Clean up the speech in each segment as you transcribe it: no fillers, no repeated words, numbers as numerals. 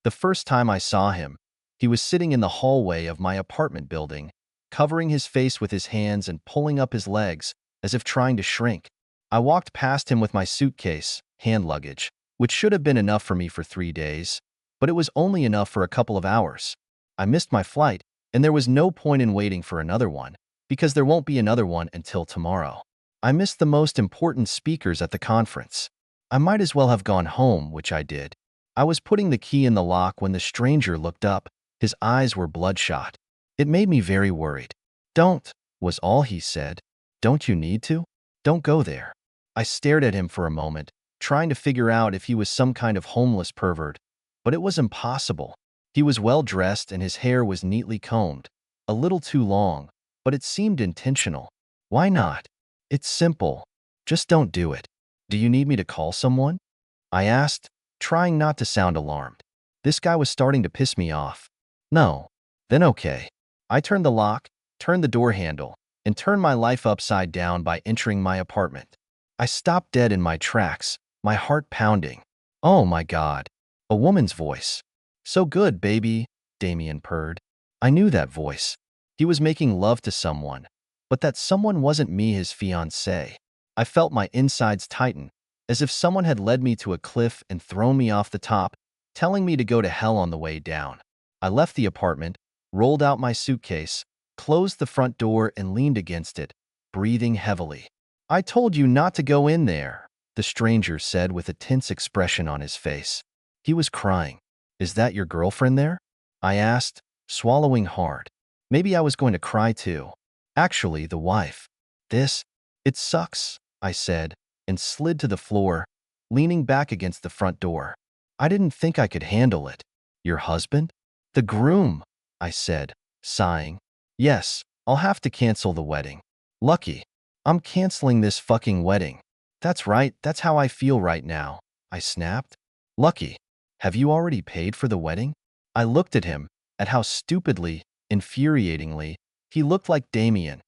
The first time I saw him, he was sitting in the hallway of my apartment building, covering his face with his hands and pulling up his legs as if trying to shrink. I walked past him with my suitcase, hand luggage, which should have been enough for me for 3 days, but it was only enough for a couple of hours. I missed my flight, and there was no point in waiting for another one, because there won't be another one until tomorrow. I missed the most important speakers at the conference. I might as well have gone home, which I did. I was putting the key in the lock when the stranger looked up. His eyes were bloodshot. It made me very worried. "Don't," was all he said. "Don't you need to? Don't go there." I stared at him for a moment, trying to figure out if he was some kind of homeless pervert, but it was impossible. He was well dressed and his hair was neatly combed, a little too long, but it seemed intentional. Why not? It's simple. Just don't do it. "Do you need me to call someone?" I asked, trying not to sound alarmed. This guy was starting to piss me off. "No." "Then okay." I turned the lock, turned the door handle, and turned my life upside down by entering my apartment. I stopped dead in my tracks, my heart pounding. Oh my God. A woman's voice. "So good, baby," Damien purred. I knew that voice. He was making love to someone, but that someone wasn't me, his fiancée. I felt my insides tighten, as if someone had led me to a cliff and thrown me off the top, telling me to go to hell on the way down. I left the apartment, rolled out my suitcase, closed the front door and leaned against it, breathing heavily. "I told you not to go in there," the stranger said with a tense expression on his face. He was crying. "Is that your girlfriend there?" I asked, swallowing hard. Maybe I was going to cry too. "Actually, the wife." It sucks," I said, and slid to the floor, leaning back against the front door. I didn't think I could handle it. "Your husband?" "The groom," I said, sighing. "Yes, I'll have to cancel the wedding." "Lucky. I'm canceling this fucking wedding." "That's right, that's how I feel right now," I snapped. "Lucky. Have you already paid for the wedding?" I looked at him, at how stupidly, infuriatingly, he looked like Damien.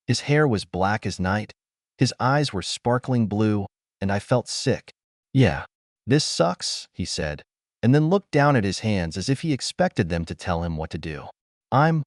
His hair was black as night, his eyes were sparkling blue, and I felt sick. "Yeah, this sucks," he said, and then looked down at his hands as if he expected them to tell him what to do. "I'm,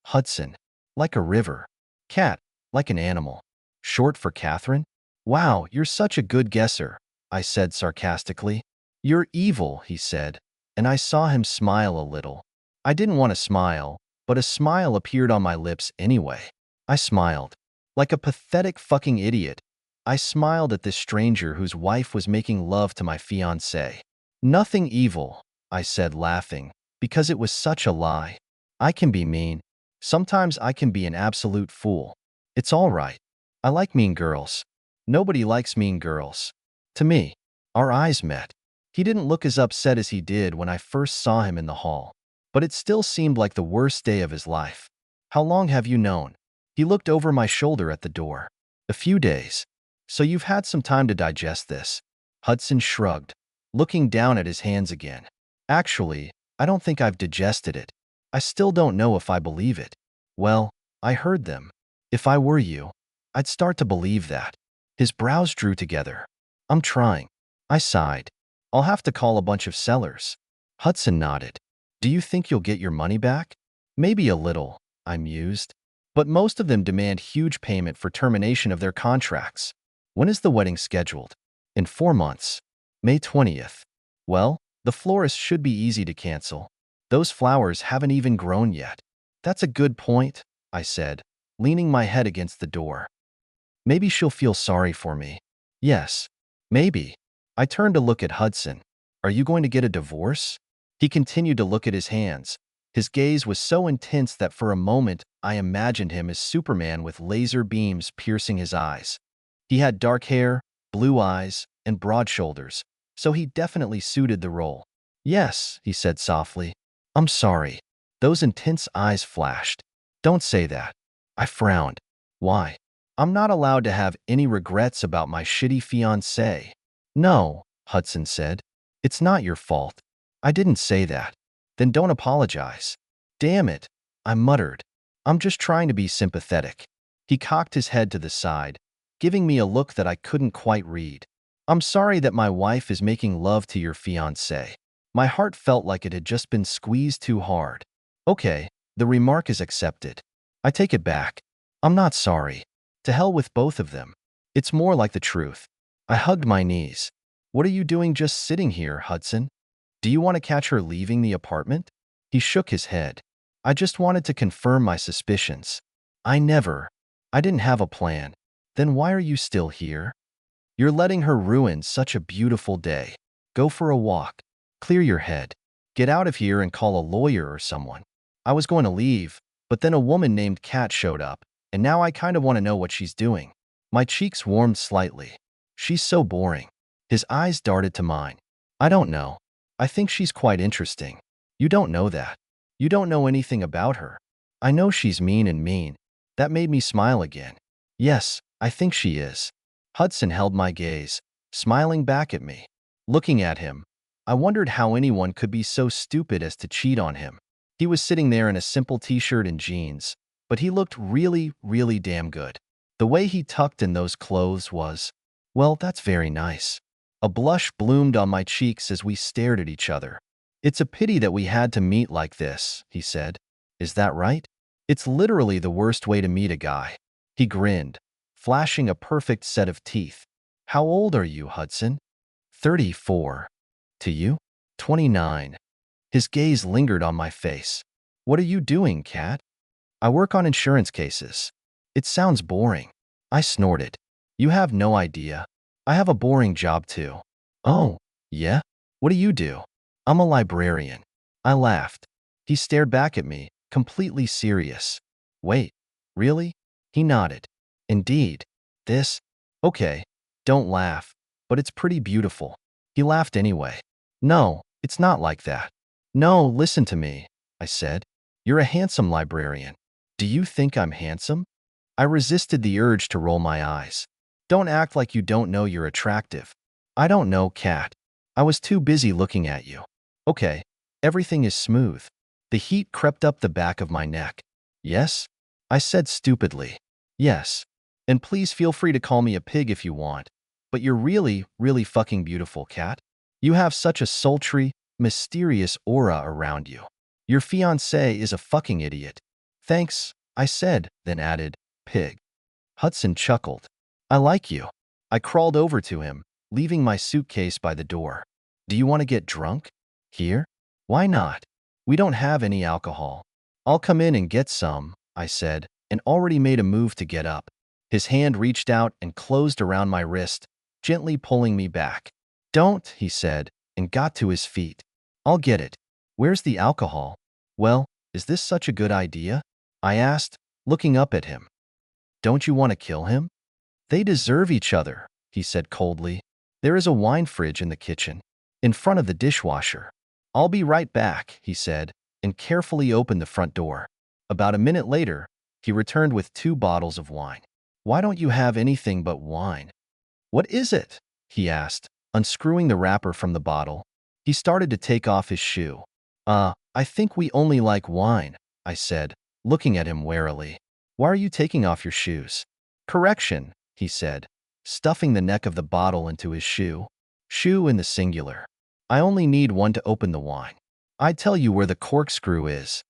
Hudson. Like a river. Cat, like an animal. Short for Catherine?" "Wow, you're such a good guesser," I said sarcastically. "You're evil," he said, and I saw him smile a little. I didn't want to smile, but a smile appeared on my lips anyway. I smiled. Like a pathetic fucking idiot, I smiled at this stranger whose wife was making love to my fiancé. "Nothing evil," I said, laughing, because it was such a lie. "I can be mean. Sometimes I can be an absolute fool. It's all right. I like mean girls. Nobody likes mean girls." To me, our eyes met. He didn't look as upset as he did when I first saw him in the hall, but it still seemed like the worst day of his life. "How long have you known?" He looked over my shoulder at the door. "A few days. So you've had some time to digest this." Hudson shrugged, looking down at his hands again. "Actually, I don't think I've digested it. I still don't know if I believe it." "Well, I heard them. If I were you, I'd start to believe that." His brows drew together. "I'm trying." I sighed. "I'll have to call a bunch of sellers." Hudson nodded. "Do you think you'll get your money back?" "Maybe a little," I mused. "But most of them demand huge payment for termination of their contracts." "When is the wedding scheduled?" "In 4 months. May 20th. "Well, the florist should be easy to cancel. Those flowers haven't even grown yet." "That's a good point," I said, leaning my head against the door. "Maybe she'll feel sorry for me." "Yes, maybe." I turned to look at Hudson. "Are you going to get a divorce?" He continued to look at his hands. His gaze was so intense that for a moment I imagined him as Superman with laser beams piercing his eyes. He had dark hair, blue eyes, and broad shoulders, so he definitely suited the role. "Yes," he said softly. "I'm sorry." Those intense eyes flashed. "Don't say that." I frowned. "Why?" "I'm not allowed to have any regrets about my shitty fiancé." "No," Hudson said. "It's not your fault." "I didn't say that." "Then don't apologize." "Damn it," I muttered. "I'm just trying to be sympathetic." He cocked his head to the side, giving me a look that I couldn't quite read. "I'm sorry that my wife is making love to your fiancé." My heart felt like it had just been squeezed too hard. Okay, the remark is accepted. I take it back. I'm not sorry. To hell with both of them. It's more like the truth. I hugged my knees. What are you doing just sitting here, Hudson? Do you want to catch her leaving the apartment? He shook his head. I just wanted to confirm my suspicions. I didn't have a plan. Then why are you still here? You're letting her ruin such a beautiful day. Go for a walk. Clear your head. Get out of here and call a lawyer or someone. I was going to leave, but then a woman named Kat showed up, and now I kind of want to know what she's doing. My cheeks warmed slightly. She's so boring. His eyes darted to mine. I don't know. I think she's quite interesting. You don't know that. You don't know anything about her. I know she's mean. That made me smile again. Yes, I think she is. Hudson held my gaze, smiling back at me. Looking at him, I wondered how anyone could be so stupid as to cheat on him. He was sitting there in a simple t-shirt and jeans, but he looked really damn good. The way he tucked in those clothes was, well, that's very nice. A blush bloomed on my cheeks as we stared at each other. It's a pity that we had to meet like this, he said. Is that right? It's literally the worst way to meet a guy. He grinned, flashing a perfect set of teeth. How old are you, Hudson? 34. To you? 29. His gaze lingered on my face. What are you doing, Kat? I work on insurance cases. It sounds boring. I snorted. You have no idea. I have a boring job too. Oh, yeah? What do you do? I'm a librarian. I laughed. He stared back at me, completely serious. Wait, really? He nodded. Indeed. This? Okay, don't laugh, but it's pretty beautiful. He laughed anyway. No, it's not like that. No, listen to me, I said. You're a handsome librarian. Do you think I'm handsome? I resisted the urge to roll my eyes. Don't act like you don't know you're attractive. I don't know, Kat. I was too busy looking at you. Okay, everything is smooth. The heat crept up the back of my neck. Yes? I said stupidly. Yes. And please feel free to call me a pig if you want. But you're really fucking beautiful, Kat. You have such a sultry, mysterious aura around you. Your fiancé is a fucking idiot. Thanks, I said, then added, pig. Hudson chuckled. I like you. I crawled over to him, leaving my suitcase by the door. Do you want to get drunk? Here? Why not? We don't have any alcohol. I'll come in and get some, I said, and already made a move to get up. His hand reached out and closed around my wrist, gently pulling me back. Don't, he said, and got to his feet. I'll get it. Where's the alcohol? Well, is this such a good idea? I asked, looking up at him. Don't you want to kill him? They deserve each other, he said coldly. There is a wine fridge in the kitchen, in front of the dishwasher. I'll be right back, he said, and carefully opened the front door. About a minute later, he returned with 2 bottles of wine. Why don't you have anything but wine? What is it? He asked, unscrewing the wrapper from the bottle. He started to take off his shoe. I think we only like wine, I said, looking at him warily. Why are you taking off your shoes? Correction, he said, stuffing the neck of the bottle into his shoe. Shoe in the singular. I only need one to open the wine. I'd tell you where the corkscrew is.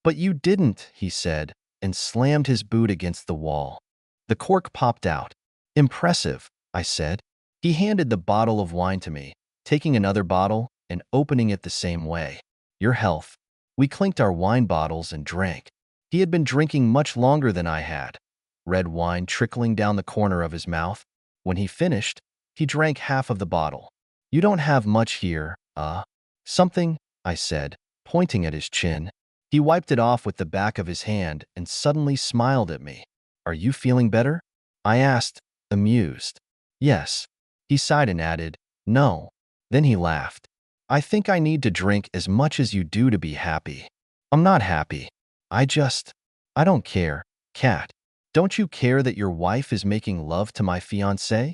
But you didn't, he said, and slammed his boot against the wall. The cork popped out. Impressive, I said. He handed the bottle of wine to me, taking another bottle and opening it the same way. Your health. We clinked our wine bottles and drank. He had been drinking much longer than I had. Red wine trickling down the corner of his mouth. When he finished, he drank half of the bottle. You don't have much here, Something, I said, pointing at his chin. He wiped it off with the back of his hand and suddenly smiled at me. Are you feeling better? I asked, amused. Yes. He sighed and added, no. Then he laughed. I think I need to drink as much as you do to be happy. I'm not happy. I don't care. Kat, don't you care that your wife is making love to my fiancé?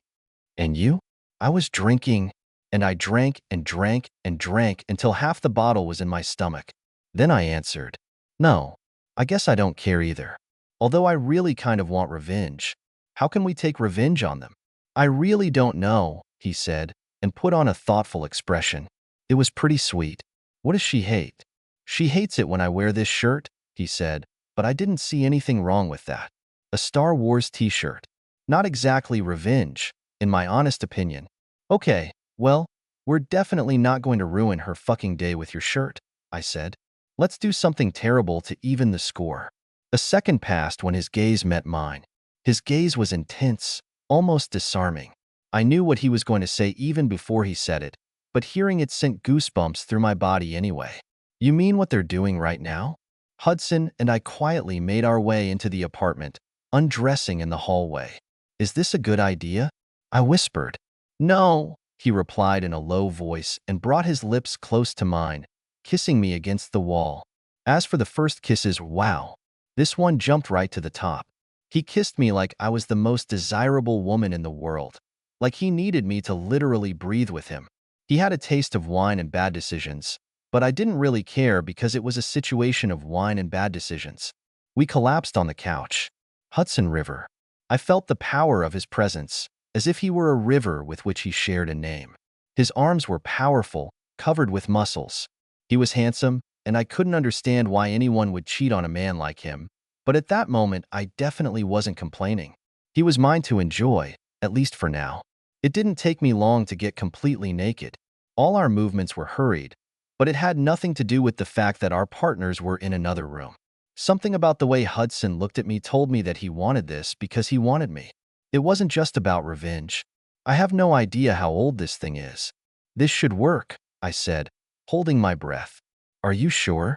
And you? I was drinking, and I drank and drank and drank until half the bottle was in my stomach. Then I answered, no, I guess I don't care either. Although I really kind of want revenge. How can we take revenge on them? I really don't know, he said, and put on a thoughtful expression. It was pretty sweet. What does she hate? She hates it when I wear this shirt, he said, but I didn't see anything wrong with that. A Star Wars t-shirt. Not exactly revenge, in my honest opinion. Okay, well, we're definitely not going to ruin her fucking day with your shirt, I said. Let's do something terrible to even the score. A second passed when his gaze met mine. His gaze was intense, almost disarming. I knew what he was going to say even before he said it, but hearing it sent goosebumps through my body anyway. You mean what they're doing right now? Hudson and I quietly made our way into the apartment, undressing in the hallway. Is this a good idea? I whispered. No, he replied in a low voice and brought his lips close to mine, kissing me against the wall. As for the first kisses, wow. This one jumped right to the top. He kissed me like I was the most desirable woman in the world, like he needed me to literally breathe with him. He had a taste of wine and bad decisions, but I didn't really care because it was a situation of wine and bad decisions. We collapsed on the couch. Hudson River. I felt the power of his presence, as if he were a river with which he shared a name. His arms were powerful, covered with muscles. He was handsome, and I couldn't understand why anyone would cheat on a man like him, but at that moment I definitely wasn't complaining. He was mine to enjoy, at least for now. It didn't take me long to get completely naked. All our movements were hurried, but it had nothing to do with the fact that our partners were in another room. Something about the way Hudson looked at me told me that he wanted this because he wanted me. It wasn't just about revenge. I have no idea how old this thing is. This should work, I said, holding my breath. Are you sure?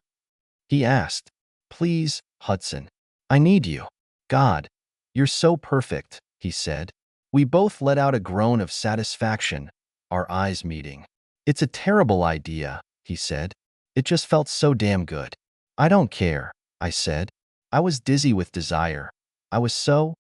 He asked. Please, Hudson. I need you. God, you're so perfect, he said. We both let out a groan of satisfaction, our eyes meeting. It's a terrible idea, he said. It just felt so damn good. I don't care, I said. I was dizzy with desire. I was so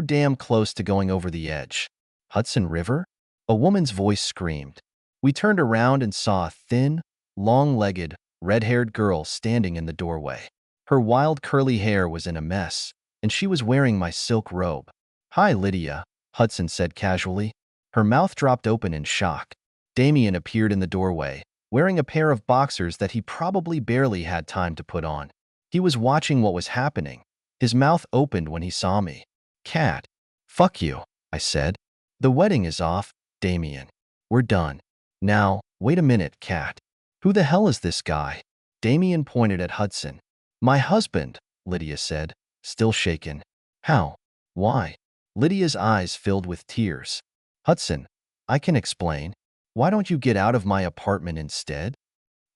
damn close to going over the edge. Hudson River? A woman's voice screamed. We turned around and saw a thin, long-legged, red-haired girl standing in the doorway. Her wild curly hair was in a mess, and she was wearing my silk robe. Hi, Lydia, Hudson said casually. Her mouth dropped open in shock. Damien appeared in the doorway, wearing a pair of boxers that he probably barely had time to put on. He was watching what was happening. His mouth opened when he saw me. Cat. Fuck you, I said. The wedding is off, Damien. We're done. Now, wait a minute, Cat. Who the hell is this guy? Damien pointed at Hudson. My husband, Lydia said, still shaken. How? Why? Lydia's eyes filled with tears. Hudson, I can explain. Why don't you get out of my apartment instead?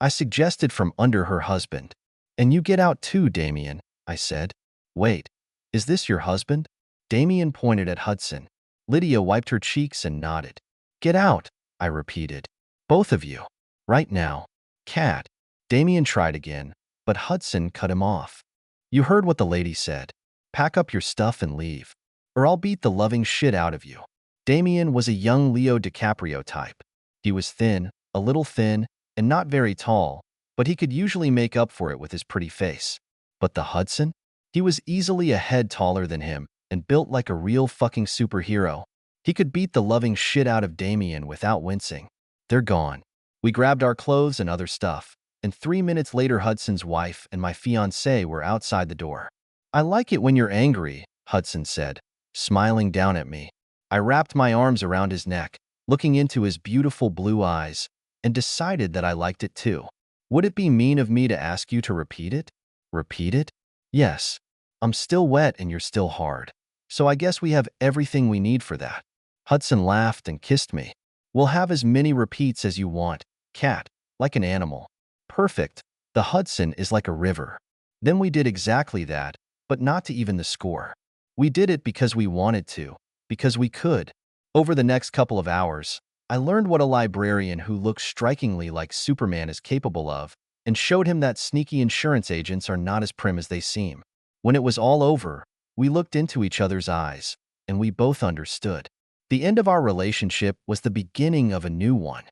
I suggested from under her husband. And you get out too, Damien, I said. Wait, is this your husband? Damien pointed at Hudson. Lydia wiped her cheeks and nodded. Get out, I repeated. Both of you. Right now. Cat. Damien tried again, but Hudson cut him off. You heard what the lady said. Pack up your stuff and leave, or I'll beat the loving shit out of you. Damien was a young Leo DiCaprio type. He was thin, a little thin, and not very tall, but he could usually make up for it with his pretty face. But the Hudson? He was easily a head taller than him and built like a real fucking superhero. He could beat the loving shit out of Damien without wincing. They're gone. We grabbed our clothes and other stuff, and 3 minutes later Hudson's wife and my fiancé were outside the door. I like it when you're angry, Hudson said, smiling down at me. I wrapped my arms around his neck, looking into his beautiful blue eyes, and decided that I liked it too. Would it be mean of me to ask you to repeat it? Repeat it? Yes. I'm still wet and you're still hard. So I guess we have everything we need for that. Hudson laughed and kissed me. We'll have as many repeats as you want, Cat, like an animal. Perfect. The Hudson is like a river. Then we did exactly that, but not to even the score. We did it because we wanted to, because we could. Over the next couple of hours, I learned what a librarian who looked strikingly like Superman is capable of, and showed him that sneaky insurance agents are not as prim as they seem. When it was all over, we looked into each other's eyes, and we both understood. The end of our relationship was the beginning of a new one.